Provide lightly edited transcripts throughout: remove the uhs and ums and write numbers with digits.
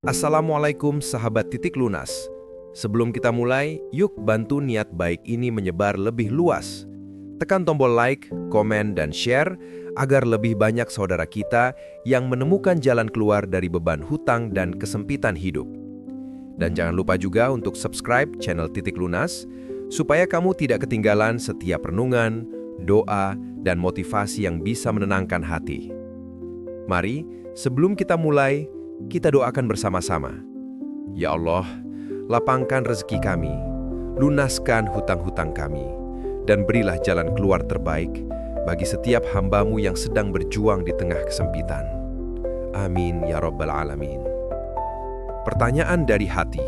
Assalamualaikum sahabat titik lunas. Sebelum kita mulai, yuk bantu niat baik ini menyebar lebih luas. Tekan tombol like, komen, dan share agar lebih banyak saudara kita yang menemukan jalan keluar dari beban hutang dan kesempitan hidup. Dan jangan lupa juga untuk subscribe channel Titik Lunas supaya kamu tidak ketinggalan setiap renungan, doa, dan motivasi yang bisa menenangkan hati. Mari, sebelum kita mulai, kita doakan bersama-sama. Ya Allah, lapangkan rezeki kami, lunaskan hutang-hutang kami, dan berilah jalan keluar terbaik bagi setiap hamba-Mu yang sedang berjuang di tengah kesempitan. Amin ya Rabbal Alamin. Pertanyaan dari hati.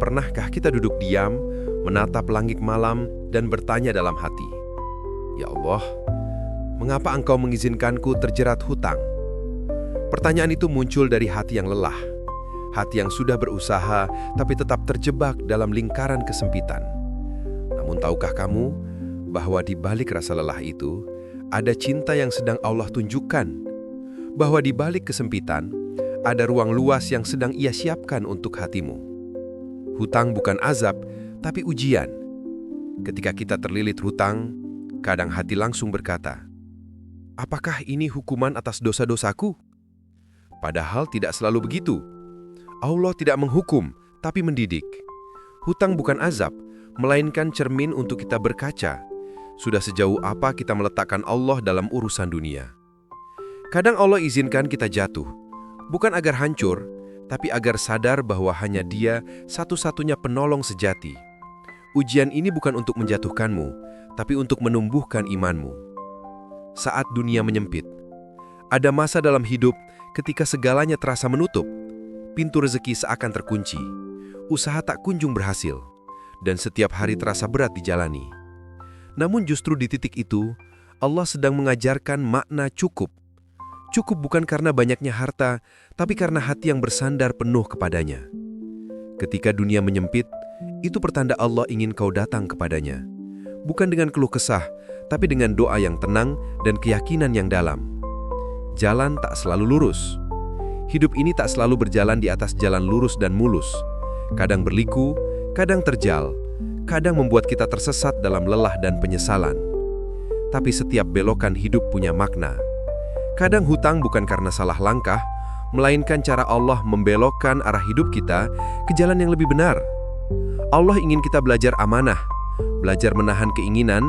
Pernahkah kita duduk diam, menatap langit malam, dan bertanya dalam hati, Ya Allah, mengapa Engkau mengizinkanku terjerat hutang? Pertanyaan itu muncul dari hati yang lelah, hati yang sudah berusaha tapi tetap terjebak dalam lingkaran kesempitan. Namun tahukah kamu bahwa di balik rasa lelah itu ada cinta yang sedang Allah tunjukkan? Bahwa di balik kesempitan ada ruang luas yang sedang Ia siapkan untuk hatimu. Hutang bukan azab, tapi ujian. Ketika kita terlilit hutang, kadang hati langsung berkata, apakah ini hukuman atas dosa-dosaku? Padahal tidak selalu begitu. Allah tidak menghukum, tapi mendidik. Hutang bukan azab, melainkan cermin untuk kita berkaca. Sudah sejauh apa kita meletakkan Allah dalam urusan dunia. Kadang Allah izinkan kita jatuh, bukan agar hancur, tapi agar sadar bahwa hanya Dia satu-satunya penolong sejati. Ujian ini bukan untuk menjatuhkanmu, tapi untuk menumbuhkan imanmu. Saat dunia menyempit, ada masa dalam hidup ketika segalanya terasa menutup, pintu rezeki seakan terkunci, usaha tak kunjung berhasil, dan setiap hari terasa berat dijalani. Namun justru di titik itu, Allah sedang mengajarkan makna cukup. Cukup bukan karena banyaknya harta, tapi karena hati yang bersandar penuh kepadanya. Ketika dunia menyempit, itu pertanda Allah ingin kau datang kepadanya. Bukan dengan keluh kesah, tapi dengan doa yang tenang dan keyakinan yang dalam. Jalan tak selalu lurus. Hidup ini tak selalu berjalan di atas jalan lurus dan mulus. Kadang berliku, kadang terjal, kadang membuat kita tersesat dalam lelah dan penyesalan. Tapi setiap belokan hidup punya makna. Kadang hutang bukan karena salah langkah, melainkan cara Allah membelokkan arah hidup kita ke jalan yang lebih benar. Allah ingin kita belajar amanah, belajar menahan keinginan,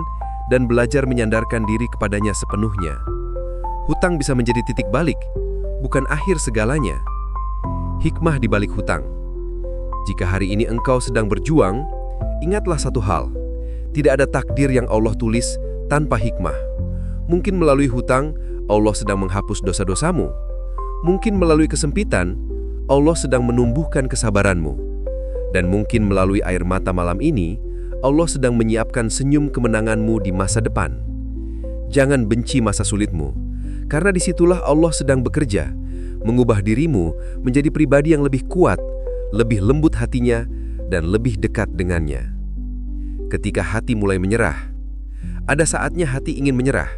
dan belajar menyandarkan diri kepadanya sepenuhnya. Hutang bisa menjadi titik balik, bukan akhir segalanya. Hikmah di balik hutang. Jika hari ini engkau sedang berjuang, ingatlah satu hal. Tidak ada takdir yang Allah tulis tanpa hikmah. Mungkin melalui hutang, Allah sedang menghapus dosa-dosamu. Mungkin melalui kesempitan, Allah sedang menumbuhkan kesabaranmu. Dan mungkin melalui air mata malam ini, Allah sedang menyiapkan senyum kemenanganmu di masa depan. Jangan benci masa sulitmu. Karena disitulah Allah sedang bekerja, mengubah dirimu menjadi pribadi yang lebih kuat, lebih lembut hatinya, dan lebih dekat dengannya. Ketika hati mulai menyerah, ada saatnya hati ingin menyerah.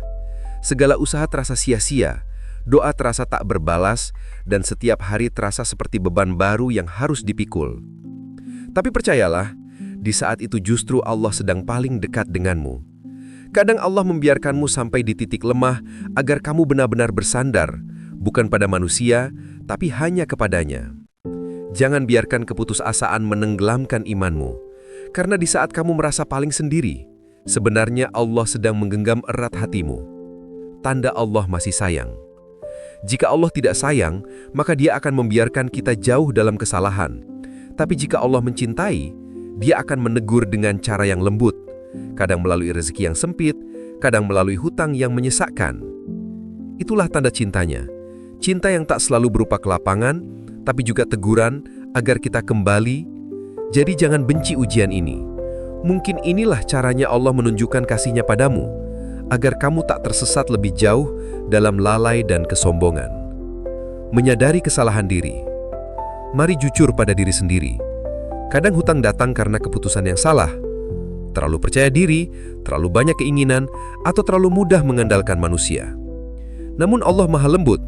Segala usaha terasa sia-sia, doa terasa tak berbalas, dan setiap hari terasa seperti beban baru yang harus dipikul. Tapi percayalah, di saat itu justru Allah sedang paling dekat denganmu. Kadang Allah membiarkanmu sampai di titik lemah agar kamu benar-benar bersandar, bukan pada manusia, tapi hanya kepadanya. Jangan biarkan keputusasaan menenggelamkan imanmu, karena di saat kamu merasa paling sendiri, sebenarnya Allah sedang menggenggam erat hatimu. Tanda Allah masih sayang. Jika Allah tidak sayang, maka Dia akan membiarkan kita jauh dalam kesalahan. Tapi jika Allah mencintai, Dia akan menegur dengan cara yang lembut, kadang melalui rezeki yang sempit, kadang melalui hutang yang menyesakkan. Itulah tanda cintanya. Cinta yang tak selalu berupa kelapangan, tapi juga teguran agar kita kembali. Jadi jangan benci ujian ini. Mungkin inilah caranya Allah menunjukkan kasih-Nya padamu, agar kamu tak tersesat lebih jauh dalam lalai dan kesombongan. Menyadari kesalahan diri. Mari jujur pada diri sendiri. Kadang hutang datang karena keputusan yang salah, terlalu percaya diri, terlalu banyak keinginan, atau terlalu mudah mengandalkan manusia. Namun Allah Maha Lembut.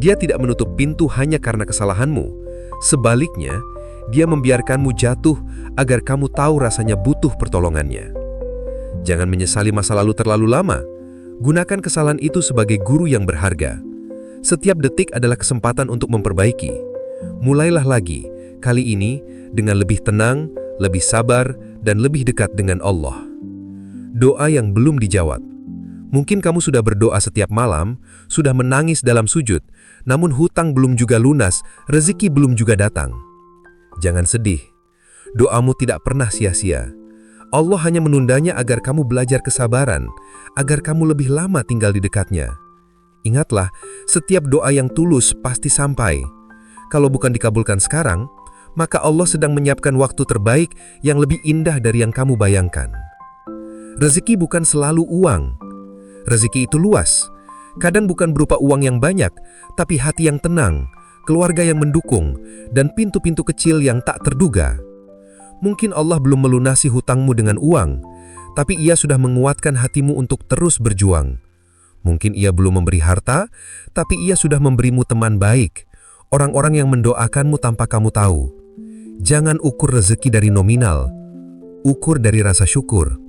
Dia tidak menutup pintu hanya karena kesalahanmu, Sebaliknya, Dia membiarkanmu jatuh agar kamu tahu rasanya butuh pertolongannya. Jangan menyesali masa lalu terlalu lama. Gunakan kesalahan itu sebagai guru yang berharga. Setiap detik adalah kesempatan untuk memperbaiki. Mulailah lagi, kali ini dengan lebih tenang, lebih sabar, dan lebih dekat dengan Allah. Doa yang belum dijawab. Mungkin kamu sudah berdoa setiap malam, sudah menangis dalam sujud, namun hutang belum juga lunas, rezeki belum juga datang. Jangan sedih. Doamu tidak pernah sia-sia. Allah hanya menundanya agar kamu belajar kesabaran, agar kamu lebih lama tinggal di dekatnya. Ingatlah, setiap doa yang tulus pasti sampai. Kalau bukan dikabulkan sekarang, maka Allah sedang menyiapkan waktu terbaik yang lebih indah dari yang kamu bayangkan. Rezeki bukan selalu uang. Rezeki itu luas. Kadang bukan berupa uang yang banyak, tapi hati yang tenang, keluarga yang mendukung, dan pintu-pintu kecil yang tak terduga. Mungkin Allah belum melunasi hutangmu dengan uang, tapi Ia sudah menguatkan hatimu untuk terus berjuang. Mungkin Ia belum memberi harta, tapi Ia sudah memberimu teman baik, orang-orang yang mendoakanmu tanpa kamu tahu. Jangan ukur rezeki dari nominal, ukur dari rasa syukur.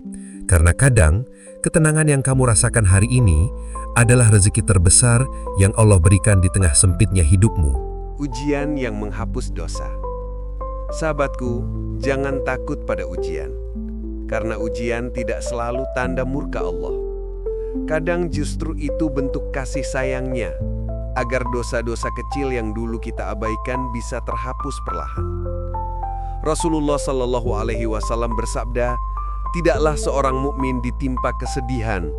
Karena kadang, ketenangan yang kamu rasakan hari ini adalah rezeki terbesar yang Allah berikan di tengah sempitnya hidupmu. Ujian yang menghapus dosa. Sahabatku, jangan takut pada ujian. Karena ujian tidak selalu tanda murka Allah. Kadang justru itu bentuk kasih sayangnya, agar dosa-dosa kecil yang dulu kita abaikan bisa terhapus perlahan. Rasulullah Shallallahu Alaihi Wasallam bersabda, tidaklah seorang mukmin ditimpa kesedihan,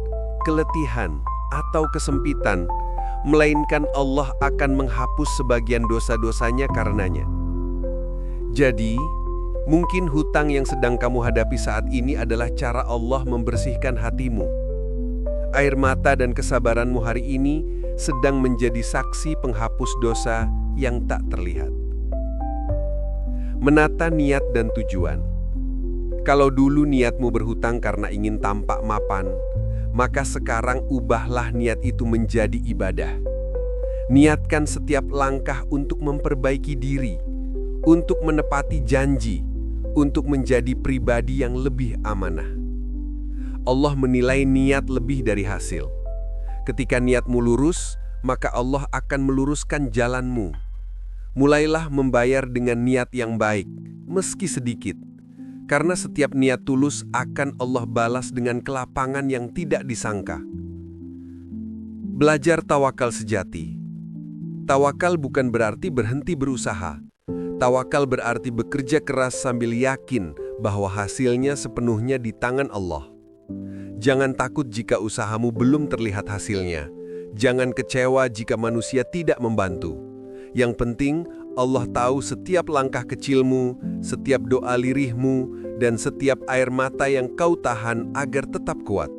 keletihan, atau kesempitan, melainkan Allah akan menghapus sebagian dosa-dosanya karenanya. Jadi, mungkin hutang yang sedang kamu hadapi saat ini adalah cara Allah membersihkan hatimu. Air mata dan kesabaranmu hari ini sedang menjadi saksi penghapus dosa yang tak terlihat. Menata niat dan tujuan. Kalau dulu niatmu berhutang karena ingin tampak mapan, maka sekarang ubahlah niat itu menjadi ibadah. Niatkan setiap langkah untuk memperbaiki diri, untuk menepati janji, untuk menjadi pribadi yang lebih amanah. Allah menilai niat lebih dari hasil. Ketika niatmu lurus, maka Allah akan meluruskan jalanmu. Mulailah membayar dengan niat yang baik, meski sedikit. Karena setiap niat tulus akan Allah balas dengan kelapangan yang tidak disangka. Belajar tawakal sejati. Tawakal bukan berarti berhenti berusaha. Tawakal berarti bekerja keras sambil yakin bahwa hasilnya sepenuhnya di tangan Allah. Jangan takut jika usahamu belum terlihat hasilnya. Jangan kecewa jika manusia tidak membantu. Yang penting, Allah tahu setiap langkah kecilmu, setiap doa lirihmu, dan setiap air mata yang kau tahan agar tetap kuat.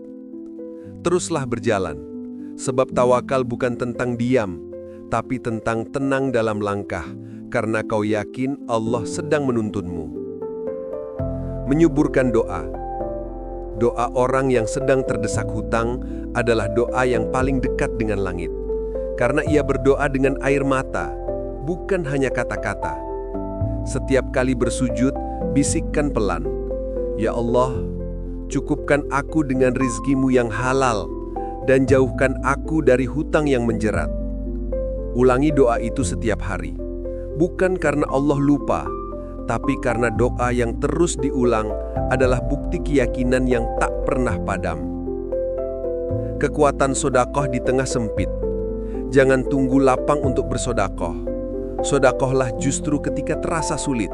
Teruslah berjalan, sebab tawakal bukan tentang diam, tapi tentang tenang dalam langkah, karena kau yakin Allah sedang menuntunmu. Menyuburkan doa. Doa orang yang sedang terdesak hutang adalah doa yang paling dekat dengan langit, karena ia berdoa dengan air mata, bukan hanya kata-kata. Setiap kali bersujud, bisikkan pelan, "Ya Allah, cukupkan aku dengan rizkimu yang halal, dan jauhkan aku dari hutang yang menjerat." Ulangi doa itu setiap hari, bukan karena Allah lupa, tapi karena doa yang terus diulang adalah bukti keyakinan yang tak pernah padam. Kekuatan sodakoh di tengah sempit. Jangan tunggu lapang untuk bersodakoh. Sodakohlah justru ketika terasa sulit.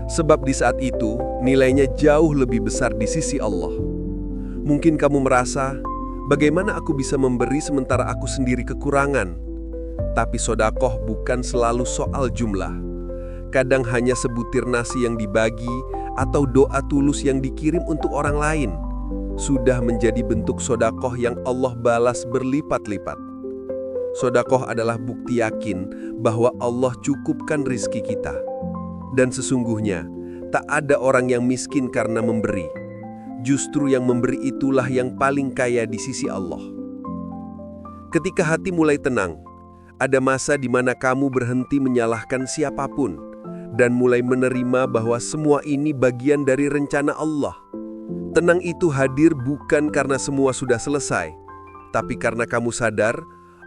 Sebab di saat itu, nilainya jauh lebih besar di sisi Allah. Mungkin kamu merasa, bagaimana aku bisa memberi sementara aku sendiri kekurangan? Tapi sodakoh bukan selalu soal jumlah. Kadang hanya sebutir nasi yang dibagi atau doa tulus yang dikirim untuk orang lain sudah menjadi bentuk sodakoh yang Allah balas berlipat-lipat. Sodakoh adalah bukti yakin bahwa Allah cukupkan rizki kita. Dan sesungguhnya, tak ada orang yang miskin karena memberi. Justru yang memberi itulah yang paling kaya di sisi Allah. Ketika hati mulai tenang, ada masa di mana kamu berhenti menyalahkan siapapun, dan mulai menerima bahwa semua ini bagian dari rencana Allah. Tenang itu hadir bukan karena semua sudah selesai, tapi karena kamu sadar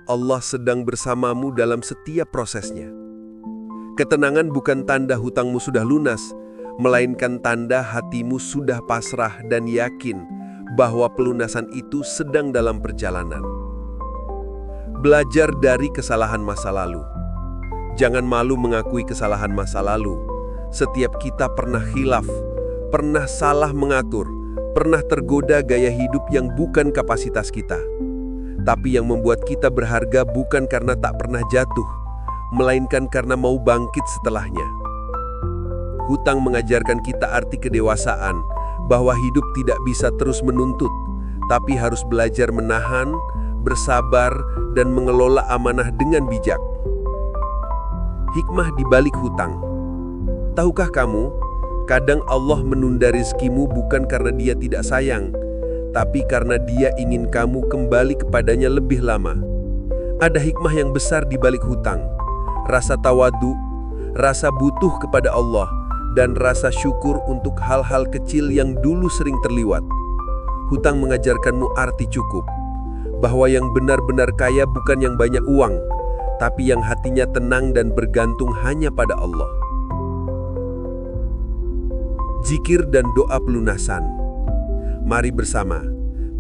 Allah sedang bersamamu dalam setiap prosesnya. Ketenangan bukan tanda hutangmu sudah lunas, melainkan tanda hatimu sudah pasrah dan yakin bahwa pelunasan itu sedang dalam perjalanan. Belajar dari kesalahan masa lalu. Jangan malu mengakui kesalahan masa lalu. Setiap kita pernah khilaf, pernah salah mengatur, pernah tergoda gaya hidup yang bukan kapasitas kita. Tapi yang membuat kita berharga bukan karena tak pernah jatuh, melainkan karena mau bangkit setelahnya. Hutang mengajarkan kita arti kedewasaan, bahwa hidup tidak bisa terus menuntut, tapi harus belajar menahan, bersabar, dan mengelola amanah dengan bijak. Hikmah di balik hutang. Tahukah kamu, kadang Allah menunda rezekimu bukan karena Dia tidak sayang, tapi karena Dia ingin kamu kembali kepadanya lebih lama. Ada hikmah yang besar di balik hutang. Rasa tawadu, rasa butuh kepada Allah, dan rasa syukur untuk hal-hal kecil yang dulu sering terliwat. Hutang mengajarkanmu arti cukup, bahwa yang benar-benar kaya bukan yang banyak uang, tapi yang hatinya tenang dan bergantung hanya pada Allah. Zikir dan doa pelunasan. Mari bersama,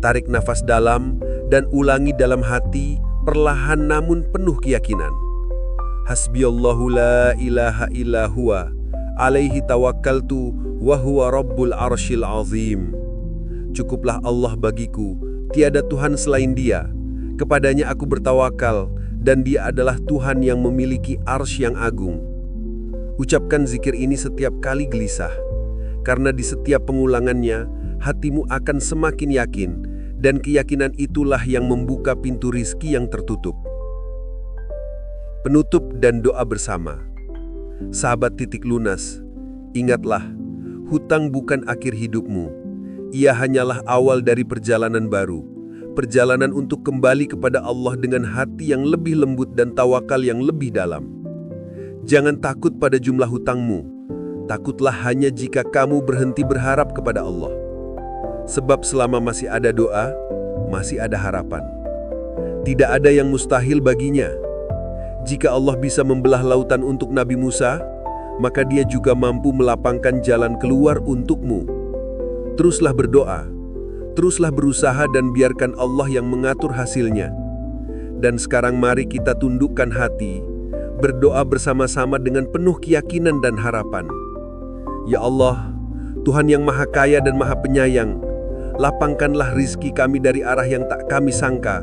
tarik nafas dalam dan ulangi dalam hati, perlahan namun penuh keyakinan. Hasbiyallahu la ilaha illa huwa, alaihi tawakkaltu wa huwa rabbul arsyil azim. Cukuplah Allah bagiku, tiada Tuhan selain Dia. Kepadanya aku bertawakal, dan Dia adalah Tuhan yang memiliki arsy yang agung. Ucapkan zikir ini setiap kali gelisah, karena di setiap pengulangannya, hatimu akan semakin yakin, dan keyakinan itulah yang membuka pintu rizki yang tertutup. Penutup dan doa bersama. Sahabat Titik Lunas, ingatlah, hutang bukan akhir hidupmu. Ia hanyalah awal dari perjalanan baru. Perjalanan untuk kembali kepada Allah dengan hati yang lebih lembut dan tawakal yang lebih dalam. Jangan takut pada jumlah hutangmu. Takutlah hanya jika kamu berhenti berharap kepada Allah. Sebab selama masih ada doa, masih ada harapan. Tidak ada yang mustahil baginya. Jika Allah bisa membelah lautan untuk Nabi Musa, maka Dia juga mampu melapangkan jalan keluar untukmu. Teruslah berdoa, teruslah berusaha dan biarkan Allah yang mengatur hasilnya. Dan sekarang mari kita tundukkan hati, berdoa bersama-sama dengan penuh keyakinan dan harapan. Ya Allah, Tuhan yang Maha Kaya dan Maha Penyayang, lapangkanlah rizki kami dari arah yang tak kami sangka.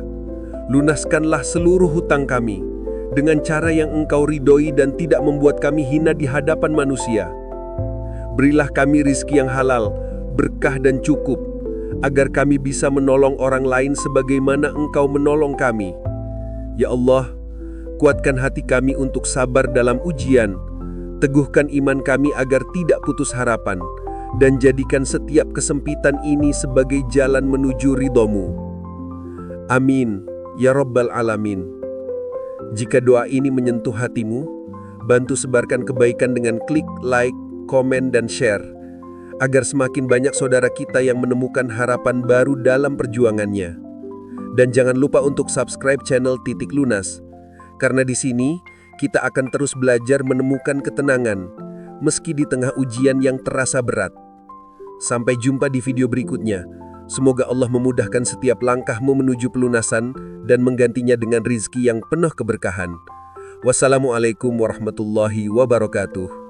Lunaskanlah seluruh hutang kami dengan cara yang Engkau ridhoi dan tidak membuat kami hina di hadapan manusia. Berilah kami rizki yang halal, berkah dan cukup, agar kami bisa menolong orang lain sebagaimana Engkau menolong kami. Ya Allah, kuatkan hati kami untuk sabar dalam ujian, teguhkan iman kami agar tidak putus harapan, dan jadikan setiap kesempitan ini sebagai jalan menuju ridho-Mu. Amin, ya Rabbal Alamin. Jika doa ini menyentuh hatimu, bantu sebarkan kebaikan dengan klik like, komen, dan share, agar semakin banyak saudara kita yang menemukan harapan baru dalam perjuangannya. Dan jangan lupa untuk subscribe channel Titik Lunas, karena di sini kita akan terus belajar menemukan ketenangan, meski di tengah ujian yang terasa berat. Sampai jumpa di video berikutnya. Semoga Allah memudahkan setiap langkahmu menuju pelunasan dan menggantinya dengan rizki yang penuh keberkahan. Wassalamualaikum warahmatullahi wabarakatuh.